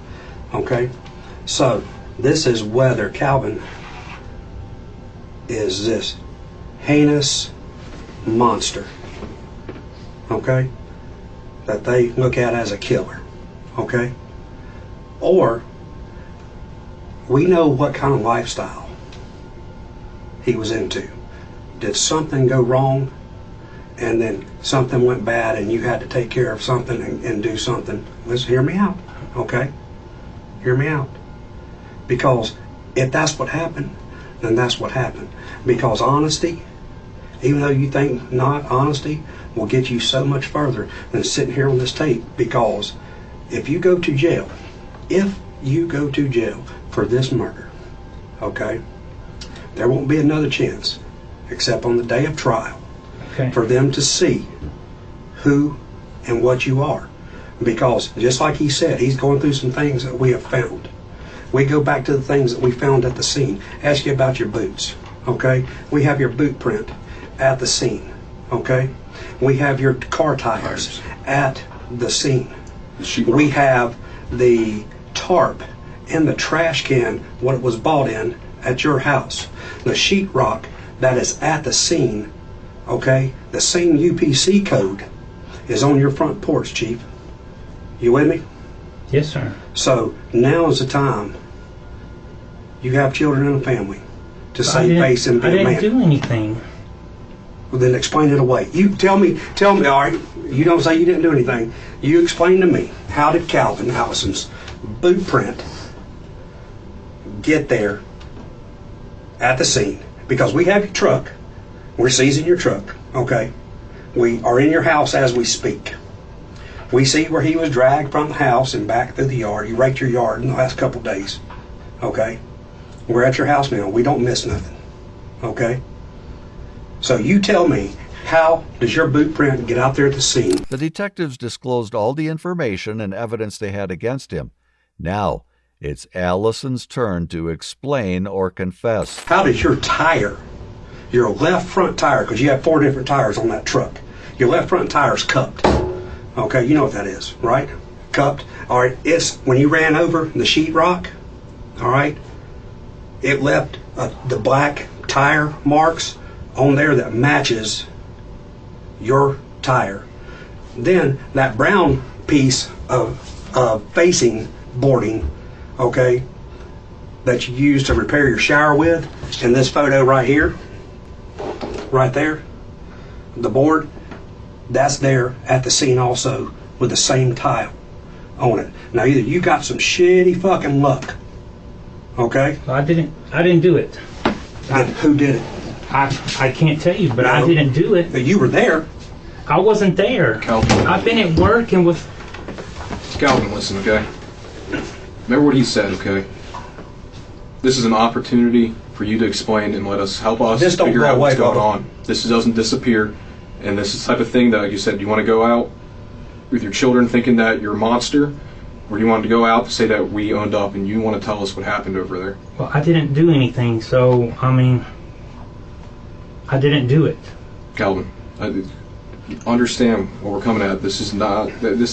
Okay? So, this is whether Calvin is this heinous monster, okay, that they look at as a killer, okay? Or we know what kind of lifestyle he was into. Did something go wrong and then something went bad and you had to take care of something and do something? Listen, hear me out, okay? Hear me out. Because if that's what happened, then that's what happened. Because honesty, even though you think not, honesty will get you so much further than sitting here on this tape. Because if you go to jail for this murder, okay, there won't be another chance except on the day of trial for them to see who and what you are. Because just like he said, he's going through some things that we have found. We go back to the things that we found at the scene. Ask you about your boots, okay? We have your boot print at the scene, okay? We have your car tires at the scene. We have the tarp in the trash can, what it was bought in at your house. The sheetrock that is at the scene, okay? The same UPC code is on your front porch, Chief. You with me? Yes, sir. So now is the time. You have children and a family to save face and be a man. I didn't do anything. Well, then explain it away. You tell me, all right, you don't say you didn't do anything. You explain to me, how did Calvin Allison's boot print get there at the scene? Because we have your truck. We're seizing your truck, okay? We are in your house as we speak. We see where he was dragged from the house and back through the yard. You raked your yard in the last couple of days, okay? We're at your house now. We don't miss nothing, okay? So you tell me, how does your boot print get out there at the scene? The detectives disclosed all the information and evidence they had against him. Now, it's Allison's turn to explain or confess. How does your tire, your left front tire, because you have 4 different tires on that truck, your left front tire's cupped. Okay, you know what that is, right? Cupped. All right, it's when you ran over the sheetrock, all right, it left the black tire marks on there that matches your tire. Then that brown piece of facing boarding, okay, that you use to repair your shower with, in this photo right here, right there, the board, that's there at the scene also with the same tile on it. Now either you got some shitty fucking luck, okay? I didn't do it. Then who did it? I can't tell you, but No. I didn't do it. You were there. I wasn't there. Calvin. I've been at work and was... Calvin, listen, okay? Remember what he said, okay? This is an opportunity for you to explain and help us This don't figure go out what's away, going brother. on. This doesn't disappear. And this is the type of thing that, like you said, you want to go out with your children thinking that you're a monster, or you want to go out to say that we owned up and you want to tell us what happened over there? Well, I didn't do anything, so, I mean, I didn't do it. Calvin, understand what we're coming at. This is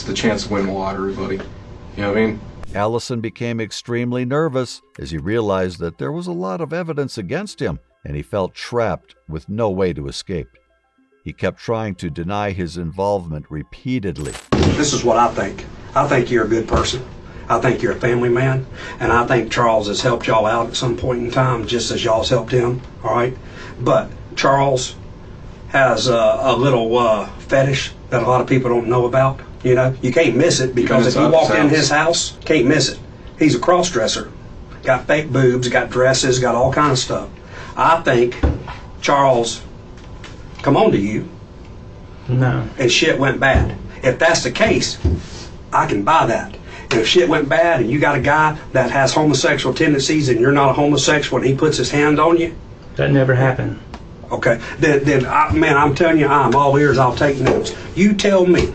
the chance to win the lottery, buddy. You know what I mean? Allison became extremely nervous as he realized that there was a lot of evidence against him, and he felt trapped with no way to escape. He kept trying to deny his involvement repeatedly. This is what I think. I think you're a good person. I think you're a family man. And I think Charles has helped y'all out at some point in time, just as y'all's helped him, all right? But Charles has a little fetish that a lot of people don't know about. You know, you can't miss it because if you walked in his house, can't miss it. He's a cross-dresser. Got fake boobs, got dresses, got all kind of stuff. I think Charles come on to you No. and shit went bad. If that's the case, I can buy that. And if shit went bad and you got a guy that has homosexual tendencies and you're not a homosexual and he puts his hand on you, That never happened. okay, then I'm telling you, I'm all ears, I'll take notes. You tell me.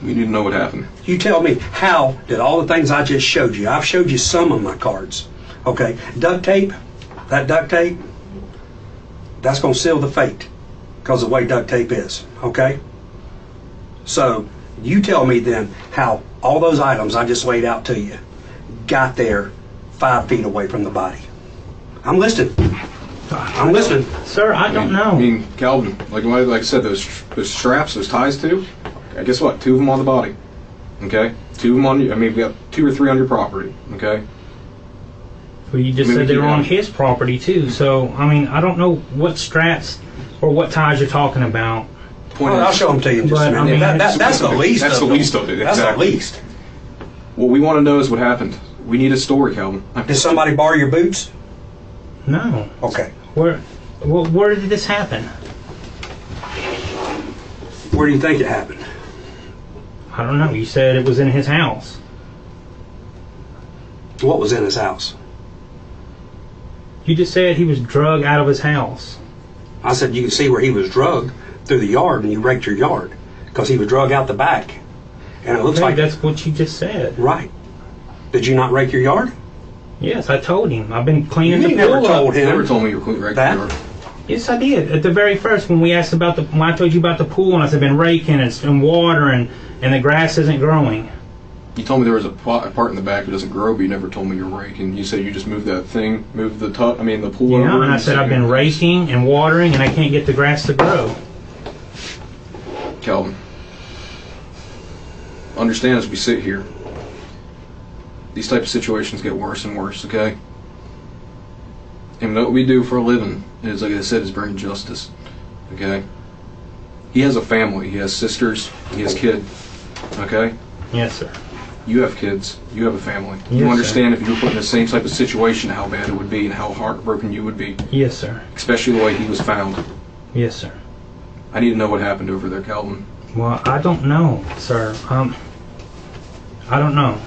We need to know what happened. You tell me, how did all the things I just showed you, I've showed you some of my cards, okay? Duct tape, that duct tape, That's going to seal the fate because of the way duct tape is, okay? So you tell me then how all those items I just laid out to you got there 5 feet away from the body. I'm listening. I'm listening. Sir, I don't know. I mean, Calvin, like I said, those straps, those ties too. Guess what? 2 of them on the body. Okay, 2 of them on you. I mean, we got 2 or 3 on your property. Okay. Well, you just said they were on his property too. So I mean, I don't know what straps or what ties you're talking about. I'll show them to you in just a minute. That's the least. That's the least of it. That's Exactly. the least. What we want to know is what happened. We need a story, Calvin. Did somebody borrow your boots? No. Okay. Where did this happen? Where do you think it happened? I don't know. You said it was in his house. What was in his house? You just said he was drugged out of his house. I said you can see where he was drugged through the yard, and you raked your yard because he was drugged out the back. And it looks Okay, like that's what you just said. Right. Did you not rake your yard? Yes, I told him. I've been cleaning You the never pool told up. him. You never told me you were right that. there. Yes, I did. At the very first, when we asked about when I told you about the pool, and I said I've been raking and watering, and the grass isn't growing. You told me there was a part in the back that doesn't grow, but you never told me you were raking. You said you just moved that thing, moved the the pool over. Yeah, and I said I've been raking and watering, and I can't get the grass to grow. Calvin, understand as we sit here, these type of situations get worse and worse, okay? And what we do for a living is, like I said, is bring justice, okay? He has a family. He has sisters. He has kids, okay? Yes, sir. You have kids. You have a family. Yes, you understand sir. if you were put in the same type of situation, how bad it would be and how heartbroken you would be, Yes, sir. especially the way he was found. Yes, sir. I need to know what happened over there, Calvin. Well, I don't know, sir. I don't know.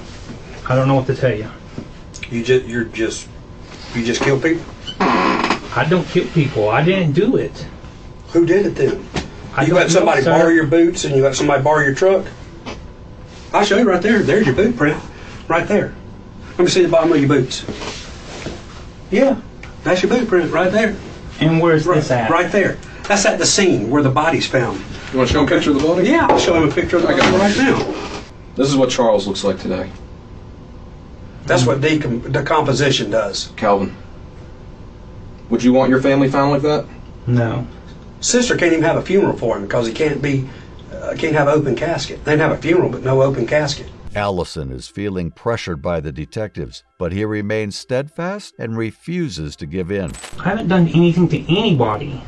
I don't know what to tell you. You just kill people? I don't kill people. I didn't do it. Who did it then? I You don't let somebody know, sir. borrow your boots and you let somebody borrow your truck? I'll show you right there. There's your boot print. Right there. Let me see the bottom of your boots. Yeah, that's your boot print right there. And where's Right, this at? right there. That's at the scene where the body's found. You want to show him a picture of the body? Yeah, I'll show him a picture of the body right now. This is what Charles looks like today. That's what decomposition does. Calvin, would you want your family found like that? No. Sister can't even have a funeral for him because he can't have an open casket. They can have a funeral but no open casket. Allison is feeling pressured by the detectives, but he remains steadfast and refuses to give in. I haven't done anything to anybody.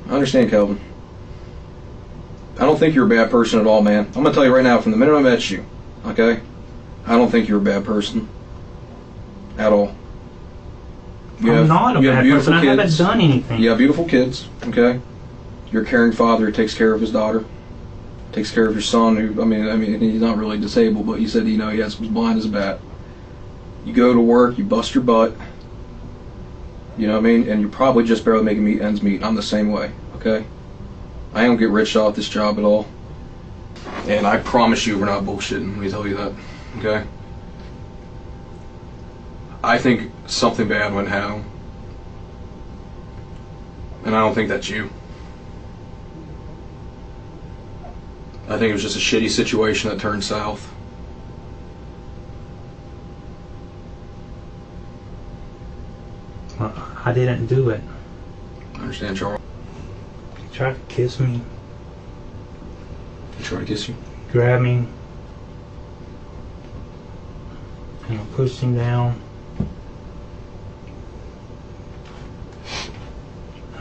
I understand, Calvin. I don't think you're a bad person at all, man. I'm going to tell you right now, from the minute I met you, okay? I don't think you're a bad person. At all. I'm not a bad person. I haven't done anything. You have beautiful kids, okay? You're a caring father who takes care of his daughter. Takes care of your son, who, I mean, he's not really disabled, but you said, he was blind as a bat. You go to work, you bust your butt, you know what I mean? And you're probably just barely making ends meet. I'm the same way, okay? I don't get rich off this job at all. And I promise you we're not bullshitting when we tell you that, okay? I think something bad went down. And I don't think that's you. I think it was just a shitty situation that turned south. I didn't do it. I understand, Charles. He tried to kiss me, He tried to kiss you. grab me, and I pushed him down.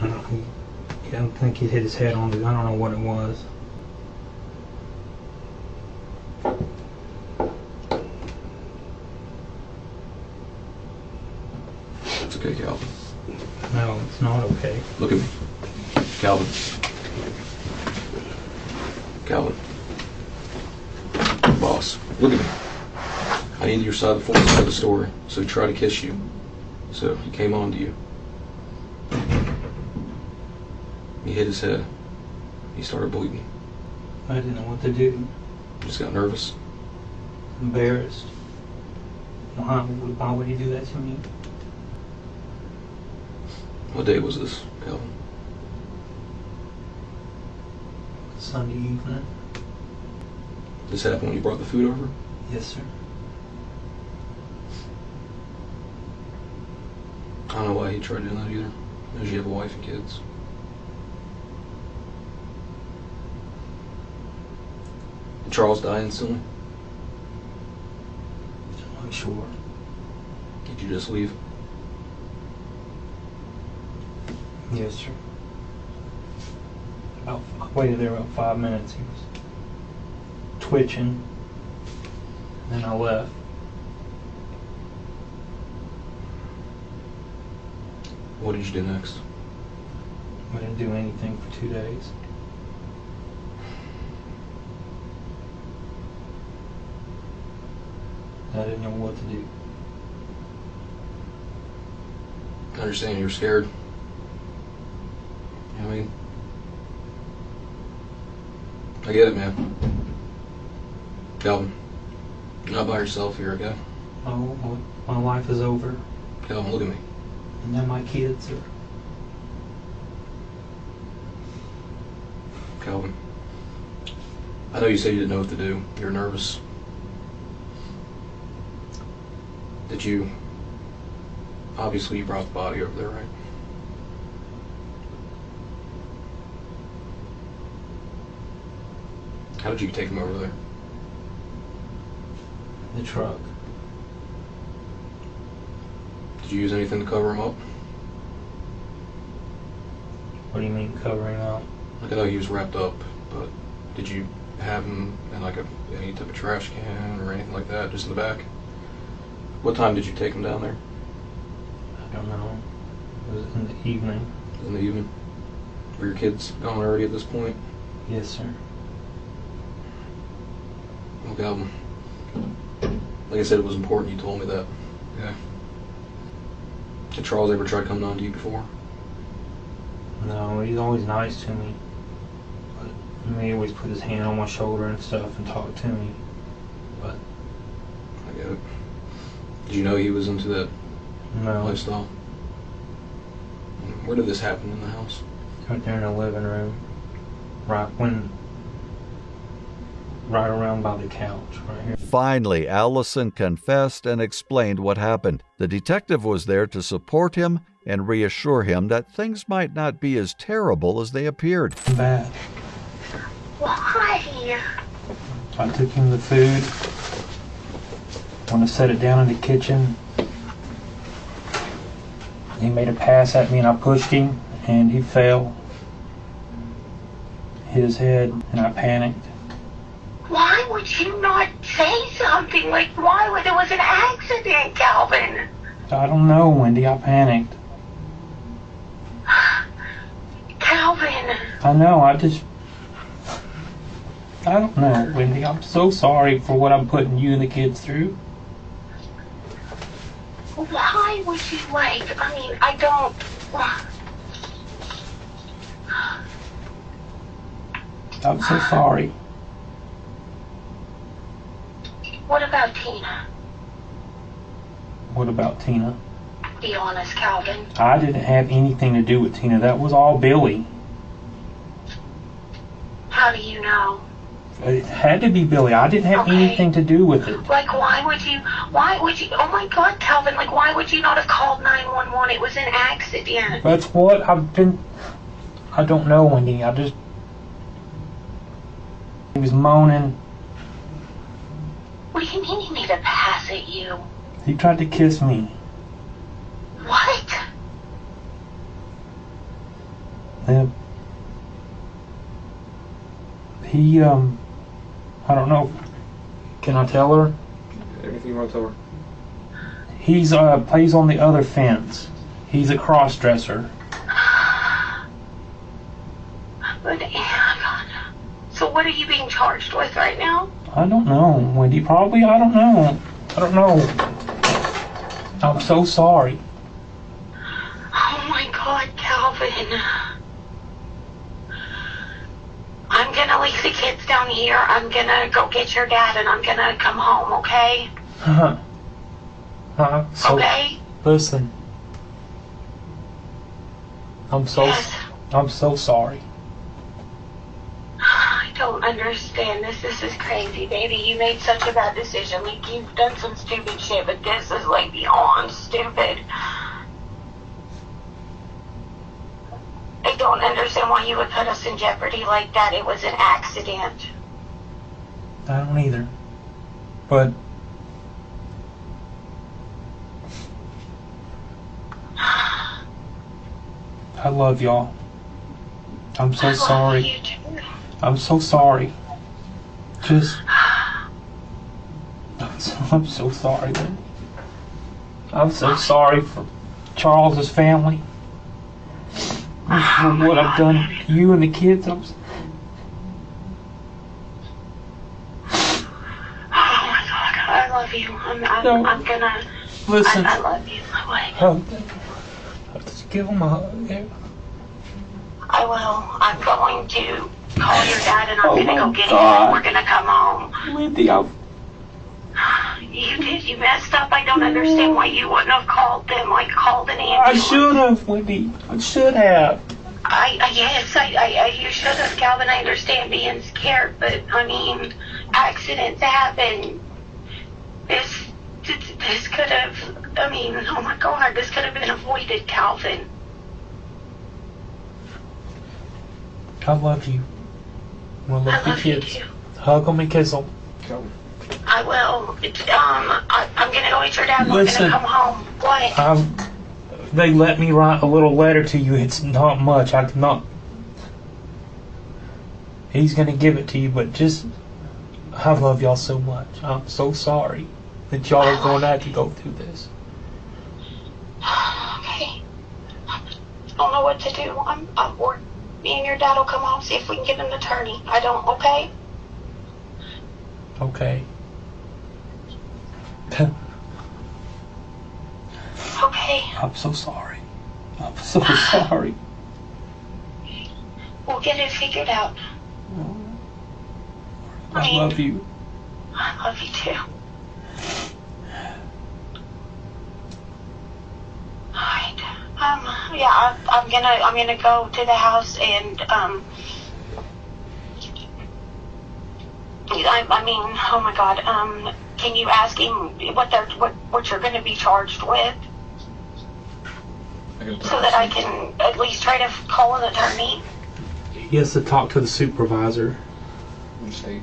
I don't think he hit his head on the, I don't know what it was. It's okay, Calvin. No, it's not okay. Look at me. Calvin. Calvin. Boss, look at me. I need your side of the full side of the story. So he tried to kiss you. So he came on to you. He hit his head. He started bleeding. I didn't know what to do. Just got nervous. Embarrassed. Why would he do that to me? What day was this, Calvin? Sunday evening. This happened when you brought the food over? Yes, sir. I don't know why he tried doing that either. Does you have a wife and kids? Did Charles die instantly? I'm not sure. Did you just leave? Yes, sir. I waited there about 5 minutes. He was twitching. And then I left. What did you do next? I didn't do anything for 2 days. I didn't know what to do. I understand you're scared. You know what I mean? I get it, man. Calvin, you're not by yourself here, okay? Oh, well, my life is over. Calvin, look at me. And now my kids are... Calvin, I know you said you didn't know what to do. You're nervous. Did you... Obviously you brought the body over there, right? How did you take him over there? the truck. Did you use anything to cover him up? What do you mean covering up? Like, I know he was wrapped up, but did you have him in like any type of trash can or anything like that, just in the back? What time did you take him down there? I don't know. It was in the evening. In the evening? Were your kids gone already at this point? Yes, sir. Oh, Calvin. Like I said, it was important you told me that. Yeah. Did Charles ever try coming on to you before? No, he's always nice to me. But he may always put his hand on my shoulder and stuff and talk to me. But I get it. Did you know he was into that no. lifestyle? Where did this happen in the house? Right there in the living room. Right around by the couch, right here. Finally, Allison confessed and explained what happened. The detective was there to support him and reassure him that things might not be as terrible as they appeared. Bad. Why? I took him the food. When I set it down in the kitchen, he made a pass at me and I pushed him and he fell. Hit his head and I panicked. Why would you not say something? Like, why would it was an accident, Calvin? I don't know, Wendy. I panicked. Calvin. I know. I don't know, Wendy. I'm so sorry for what I'm putting you and the kids through. Why would you, I mean, I don't... I'm so sorry. What about Tina? What about Tina? Be honest, Calvin. I didn't have anything to do with Tina. That was all Billy. How do you know? It had to be Billy. I didn't have anything to do with it. Like, why would you, oh my God, Calvin, like, why would you not have called 911? It was an accident. That's what I don't know, Wendy. He was moaning. What do you mean he made a pass at you? He tried to kiss me. What? He, I don't know. Can I tell her? Everything you want to tell her. He's, plays on the other fence. He's a cross-dresser. But, oh my God. So what are you being charged with right now? I don't know, Wendy. Probably, I don't know. I'm so sorry. Oh my God, Calvin. I'm gonna leave the kids down here. I'm gonna go get your dad and I'm gonna come home, okay? So, okay? Listen. I'm so sorry. don't understand this. This is crazy, baby. You made such a bad decision. Like, you've done some stupid shit, but this is, like, beyond stupid. I don't understand why you would put us in jeopardy like that. It was an accident. I don't either. But I love y'all. I'm so sorry. You too. I'm so sorry. Just I'm so sorry, man. I'm so sorry for Charles's family. For what I've done to you and the kids. Oh my God, I love you. I'm gonna. Listen. I love you. Just give him a hug. I will. I'm going to call your dad and I'm gonna go get him God. and we're gonna come home. Wendy, You did. You messed up. I don't understand why you wouldn't have called them. Like, called an ambulance. I should have, Wendy. I should have. Yes, you should have, Calvin. I understand being scared, but I mean, accidents happen. This could have. I mean, oh my God, this could have been avoided, Calvin. I love you. I love the kids. You too. Hug them and kiss them. I will. I'm gonna go with your dad. We're Listen. gonna come home. What? They let me write a little letter to you. It's not much. I cannot. He's gonna give it to you, but just I love y'all so much. I'm so sorry that y'all are going to have to go through this. Okay. I don't know what to do. Me and your dad will come home, see if we can get an attorney. Okay? Okay. Okay. I'm so sorry. I'm so sorry. We'll get it figured out. I love you. I love you too. Alright. Yeah, I'm gonna go to the house and I mean, oh my God, can you ask him what you're gonna be charged with? So that I can at least try to call an attorney. He has to talk to the supervisor. State.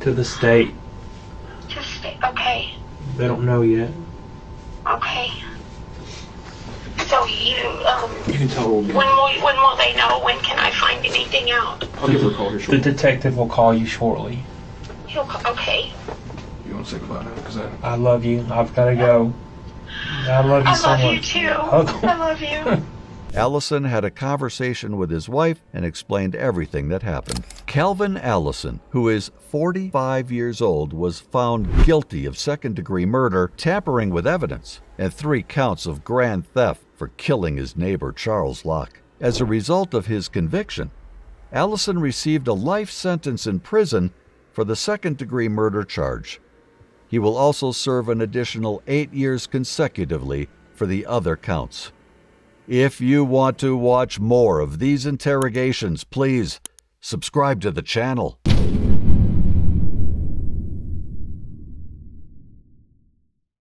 To the state. Okay. They don't know yet. Okay. So you can tell her. when will they know? When can I find anything out? I'll give her a call here The shortly. detective will call you shortly. Okay. You want to say goodbye now? Because I love you. I've got to go. I love you so much. I love you too. I love you. Allison had a conversation with his wife and explained everything that happened. Calvin Allison, who is 45 years old, was found guilty of second-degree murder, tampering with evidence, and 3 counts of grand theft for killing his neighbor Charles Locke. As a result of his conviction, Allison received a life sentence in prison for the second-degree murder charge. He will also serve an additional 8 years consecutively for the other counts. If you want to watch more of these interrogations, please subscribe to the channel.